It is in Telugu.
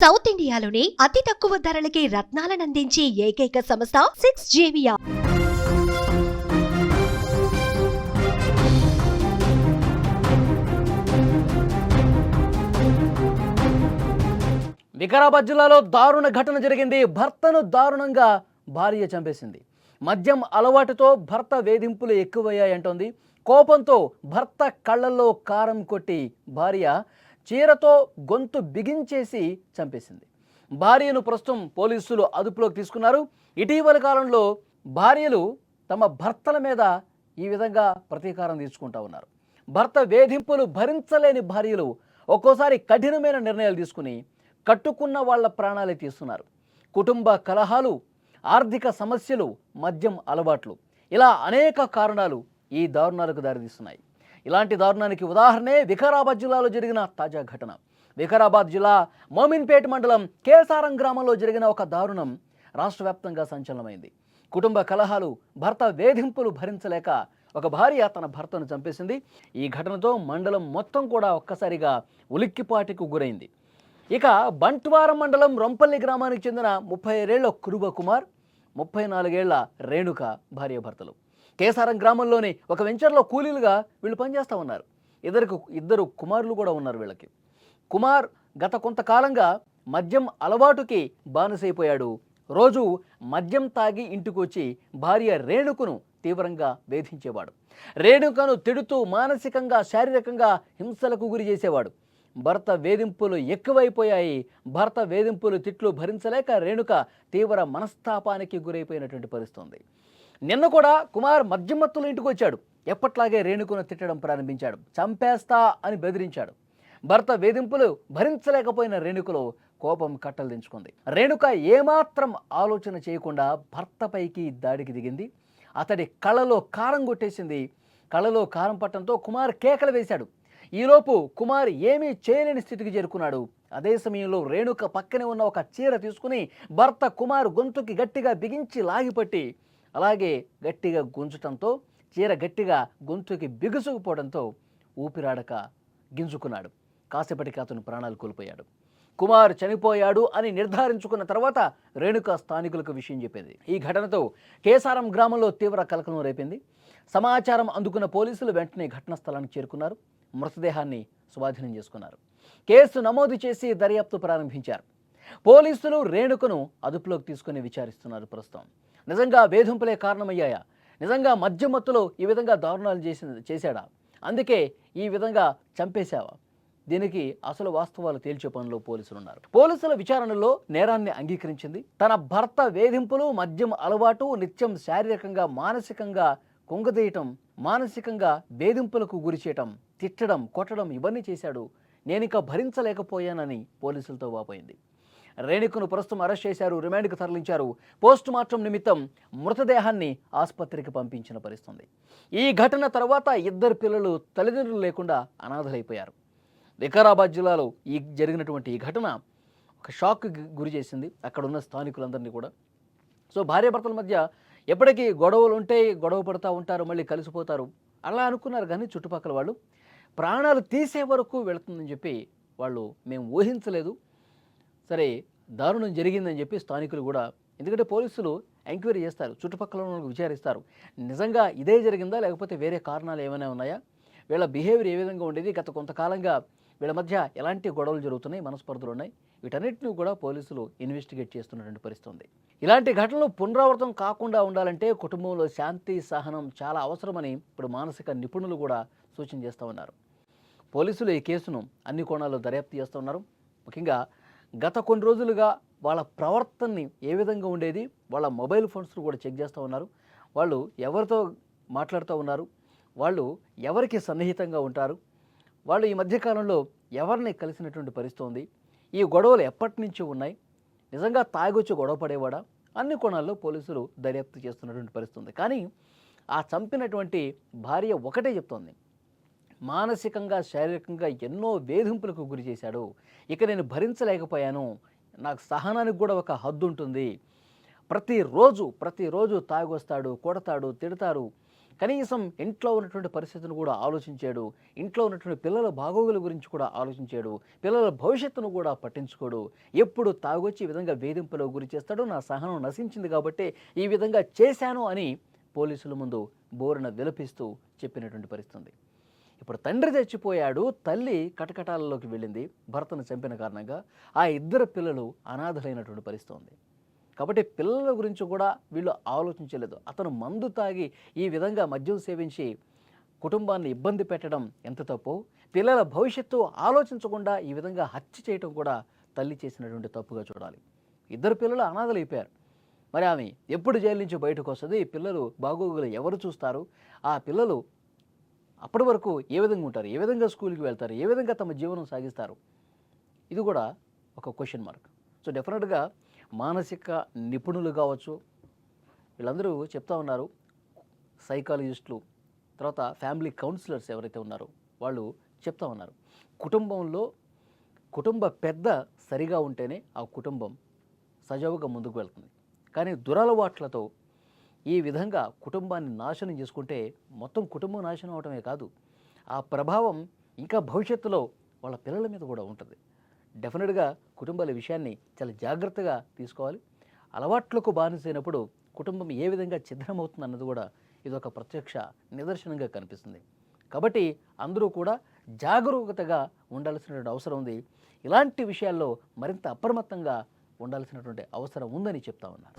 సౌత్ ఇండియాలోని అతి తక్కువ ధరలకి రత్నాలనందించే ఏకైక సంస్థ 6JVR. వికారాబాద్ జిల్లాలో దారుణ ఘటన జరిగింది. భర్తను దారుణంగా భార్య చంపేసింది. మద్యం అలవాటుతో భర్త వేధింపులు ఎక్కువయ్యాయంటోంది. కోపంతో భర్త కళ్ళల్లో కారం కొట్టి భార్య చీరతో గొంతు బిగించేసి చంపేసింది. భార్యను ప్రస్తుతం పోలీసులు అదుపులోకి తీసుకున్నారు. ఇటీవల కాలంలో భార్యలు తమ భర్తల మీద ఈ విధంగా ప్రతీకారం తీర్చుకుంటూ ఉన్నారు. భర్త వేధింపులు భరించలేని భార్యలు ఒక్కోసారి కఠినమైన నిర్ణయాలు తీసుకుని కట్టుకున్న వాళ్ళ ప్రాణాలే తీస్తున్నారు. కుటుంబ కలహాలు, ఆర్థిక సమస్యలు, మద్యం అలవాట్లు, ఇలా అనేక కారణాలు ఈ దారుణాలకు దారితీస్తున్నాయి. ఇలాంటి దారుణానికి ఉదాహరణే వికారాబాద్ జిల్లాలో జరిగిన తాజా ఘటన. వికారాబాద్ జిల్లా మోమిన్పేట్ మండలం కేసారం గ్రామంలో జరిగిన ఒక దారుణం రాష్ట్ర వ్యాప్తంగా సంచలనమైంది. కుటుంబ కలహాలు, భర్త వేధింపులు భరించలేక ఒక భార్య తన భర్తను చంపేసింది. ఈ ఘటనతో మండలం మొత్తం కూడా ఒక్కసారిగా ఉలిక్కిపాటికి గురైంది. ఇక బంట్వారం మండలం రొంపల్లి గ్రామానికి చెందిన 37 ఏళ్ల కురుబ కుమార్, 34 ఏళ్ల రేణుక భార్యాభర్తలు. కేసారం గ్రామంలోని ఒక వెంచర్లో కూలీలుగా వీళ్ళు పనిచేస్తూ ఉన్నారు. ఇద్దరు కుమారులు కూడా ఉన్నారు వీళ్ళకి. కుమార్ గత కొంతకాలంగా మద్యం అలవాటుకి బానిసైపోయాడు. రోజు మద్యం తాగి ఇంటికి వచ్చి భార్య రేణుకను తీవ్రంగా వేధించేవాడు. రేణుకను తిడుతూ మానసికంగా, శారీరకంగా హింసలకు గురి చేసేవాడు. భర్త వేధింపులు ఎక్కువైపోయాయి. భర్త వేధింపులు, తిట్లు భరించలేక రేణుక తీవ్ర మనస్తాపానికి గురైపోయినటువంటి పరిస్థితి ఉంది. నిన్న కూడా కుమార్ మద్యం మత్తులో ఇంటికి వచ్చాడు. ఎప్పట్లాగే రేణుకను తిట్టడం ప్రారంభించాడు. చంపేస్తా అని బెదిరించాడు. భర్త వేధింపులు భరించలేకపోయిన రేణుకలో కోపం కట్టలు దించుకుంది. రేణుక ఏమాత్రం ఆలోచన చేయకుండా భర్తపైకి దాడికి దిగింది. అతడి కళ్ళలో కారం కొట్టేసింది. కళ్ళలో కారం పట్టడంతో కుమార్ కేకలు వేశాడు. ఈలోపు కుమార్ ఏమీ చేయలేని స్థితికి చేరుకున్నాడు. అదే సమయంలో రేణుక పక్కనే ఉన్న ఒక చీర తీసుకుని భర్త కుమార్ గొంతుకి గట్టిగా బిగించి లాగిపట్టి అలాగే గట్టిగా గుంజటంతో చీర గట్టిగా గొంతుకి బిగుసుకుపోవడంతో ఊపిరాడక గింజుకున్నాడు. కాసేపటికి అతను ప్రాణాలు కోల్పోయాడు. కుమార్ చనిపోయాడు అని నిర్ధారించుకున్న తర్వాత రేణుక స్థానికులకు విషయం చెప్పింది. ఈ ఘటనతో కేసారం గ్రామంలో తీవ్ర కలకలం రేపింది. సమాచారం అందుకున్న పోలీసులు వెంటనే ఘటనా స్థలానికి చేరుకున్నారు. మృతదేహాన్ని స్వాధీనం చేసుకున్నారు. కేసు నమోదు చేసి దర్యాప్తు ప్రారంభించారు. పోలీసులు రేణుకను అదుపులోకి తీసుకుని విచారిస్తున్నారు. ప్రస్తుతం నిజంగా వేధింపులే కారణమయ్యాయా? నిజంగా మద్యం మత్తులో ఈ విధంగా దారుణాలు చేశాడా? అందుకే ఈ విధంగా చంపేశావా? దీనికి అసలు వాస్తవాలు తేల్చే పనిలో పోలీసులు ఉన్నారు. పోలీసుల విచారణలో నేరాన్ని అంగీకరించింది. తన భర్త వేధింపులు, మద్యం అలవాటు, నిత్యం శారీరకంగా, మానసికంగా కుంగదీయటం, మానసికంగా వేధింపులకు గురి చేయటం, తిట్టడం, కొట్టడం ఇవన్నీ చేశాడు. నేనిక భరించలేకపోయానని పోలీసులతో వాపోయింది. రేణుకను ప్రస్తుతం అరెస్ట్ చేశారు. రిమాండ్కు తరలించారు. పోస్ట్ మార్టం నిమిత్తం మృతదేహాన్ని ఆసుపత్రికి పంపించిన పరిస్థితుంది. ఈ ఘటన తర్వాత ఇద్దరు పిల్లలు తల్లిదండ్రులు లేకుండా అనాథలైపోయారు. వికారాబాద్ జిల్లాలో జరిగినటువంటి ఈ ఘటన ఒక షాక్కి గురి చేసింది అక్కడ ఉన్న స్థానికులందరినీ కూడా. సో భార్యాభర్తల మధ్య ఎప్పటికీ గొడవలు ఉంటాయి, గొడవ పడుతూ ఉంటారు, మళ్ళీ కలిసిపోతారు అలా అనుకున్నారు. కానీ చుట్టుపక్కల వాళ్ళు ప్రాణాలు తీసే వరకు వెళుతుందని చెప్పి వాళ్ళు మేము ఊహించలేదు. సరే దారుణం జరిగిందని చెప్పి స్థానికులు కూడా, ఎందుకంటే పోలీసులు ఎంక్వైరీ చేస్తారు, చుట్టుపక్కల విచారిస్తారు. నిజంగా ఇదే జరిగిందా లేకపోతే వేరే కారణాలు ఏమైనా ఉన్నాయా, వీళ్ళ బిహేవియర్ ఏ విధంగా ఉండేది, గత కొంతకాలంగా వీళ్ళ మధ్య ఎలాంటి గొడవలు జరుగుతున్నాయి, మనస్పర్ధలు ఉన్నాయి, వీటన్నిటిని కూడా పోలీసులు ఇన్వెస్టిగేట్ చేస్తున్నటువంటి పరిస్థితి ఉంది. ఇలాంటి ఘటనలు పునరావృతం కాకుండా ఉండాలంటే కుటుంబంలో శాంతి, సహనం చాలా అవసరమని ఇప్పుడు మానసిక నిపుణులు కూడా సూచన చేస్తూ ఉన్నారు. పోలీసులు ఈ కేసును అన్ని కోణాల్లో దర్యాప్తు చేస్తూ ఉన్నారు. ముఖ్యంగా గత కొన్ని రోజులుగా వాళ్ళ ప్రవర్తనని ఏ విధంగా ఉండేది, వాళ్ళ మొబైల్ ఫోన్స్ను కూడా చెక్ చేస్తూ ఉన్నారు. వాళ్ళు ఎవరితో మాట్లాడుతూ ఉన్నారు, వాళ్ళు ఎవరికి సన్నిహితంగా ఉంటారు, వాళ్ళు ఈ మధ్యకాలంలో ఎవరిని కలిసినటువంటి పరిస్థితి ఉంది, ఈ గొడవలు ఎప్పటి నుంచి ఉన్నాయి, నిజంగా తాగొచ్చి గొడవ పడేవాడా, అన్ని కోణాల్లో పోలీసులు దర్యాప్తు చేస్తున్నటువంటి పరిస్థితి ఉంది. కానీ ఆ చంపినటువంటి భార్య ఒకటే చెప్తోంది, మానసికంగా, శారీరకంగా ఎన్నో వేధింపులకు గురి చేశాడు, ఇక నేను భరించలేకపోయాను, నాకు సహనానికి కూడా ఒక హద్దు ఉంటుంది, ప్రతిరోజు తాగొస్తాడు, కొడతాడు, తిడతారు, కనీసం ఇంట్లో ఉన్నటువంటి పరిస్థితిని కూడా ఆలోచించాడు, ఇంట్లో ఉన్నటువంటి పిల్లల బాగోగుల గురించి కూడా ఆలోచించాడు, పిల్లల భవిష్యత్తును కూడా పట్టించుకోడు. ఎప్పుడు తాగొచ్చి ఈ విధంగా వేధింపులకు గురి చేస్తాడో, నా సహనం నశించింది కాబట్టి ఈ విధంగా చేశాను అని పోలీసుల ముందు బోరున విలపిస్తూ చెప్పినటువంటి పరిస్థితి. ఇప్పుడు తండ్రి చచ్చిపోయాడు, తల్లి కటకటాలలోకి వెళ్ళింది భర్తను చంపిన కారణంగా. ఆ ఇద్దరు పిల్లలు అనాథలైనటువంటి పరిస్థితి ఉంది. కాబట్టి పిల్లల గురించి కూడా వీళ్ళు ఆలోచించలేదు. అతను మందు తాగి ఈ విధంగా మద్యం సేవించి కుటుంబాన్ని ఇబ్బంది పెట్టడం ఎంత తప్పు, పిల్లల భవిష్యత్తు ఆలోచించకుండా ఈ విధంగా హత్య చేయటం కూడా తల్లి చేసినటువంటి తప్పుగా చూడాలి. ఇద్దరు పిల్లలు అనాథలు అయిపోయారు. మరి ఆమె ఎప్పుడు జైలు నుంచి బయటకు వస్తుంది, పిల్లలు బాగోగులు ఎవరు చూస్తారు, ఆ పిల్లలు అప్పటి వరకు ఏ విధంగా ఉంటారు, ఏ విధంగా స్కూల్కి వెళ్తారు, ఏ విధంగా తమ జీవనం సాగిస్తారు, ఇది కూడా ఒక క్వశ్చన్ మార్క్. సో డెఫినెట్గా మానసిక నిపుణులు కావచ్చు, వీళ్ళందరూ చెప్తా ఉన్నారు, సైకాలజిస్టులు, తర్వాత ఫ్యామిలీ కౌన్సిలర్స్ ఎవరైతే ఉన్నారో వాళ్ళు చెప్తా ఉన్నారు, కుటుంబ పెద్ద సరిగా ఉంటేనే ఆ కుటుంబం సజావుగా ముందుకు వెళ్తుంది. కానీ దురలవాట్లతో ఈ విధంగా కుటుంబాన్ని నాశనం చేసుకుంటే మొత్తం కుటుంబం నాశనం అవటమే కాదు, ఆ ప్రభావం ఇంకా భవిష్యత్తులో వాళ్ళ పిల్లల మీద కూడా ఉంటుంది. డెఫినెట్గా కుటుంబాల విషయాన్ని చాలా జాగ్రత్తగా తీసుకోవాలి. అలవాట్లకు బానిసైనప్పుడు కుటుంబం ఏ విధంగా ఛిద్రమవుతుంది అన్నది కూడా ఇదొక ప్రత్యక్ష నిదర్శనంగా కనిపిస్తుంది. కాబట్టి అందరూ కూడా జాగరూకతగా ఉండాల్సినటువంటి అవసరం ఉంది. ఇలాంటి విషయాల్లో మరింత అప్రమత్తంగా ఉండాల్సినటువంటి అవసరం ఉందని చెప్తా ఉన్నారు.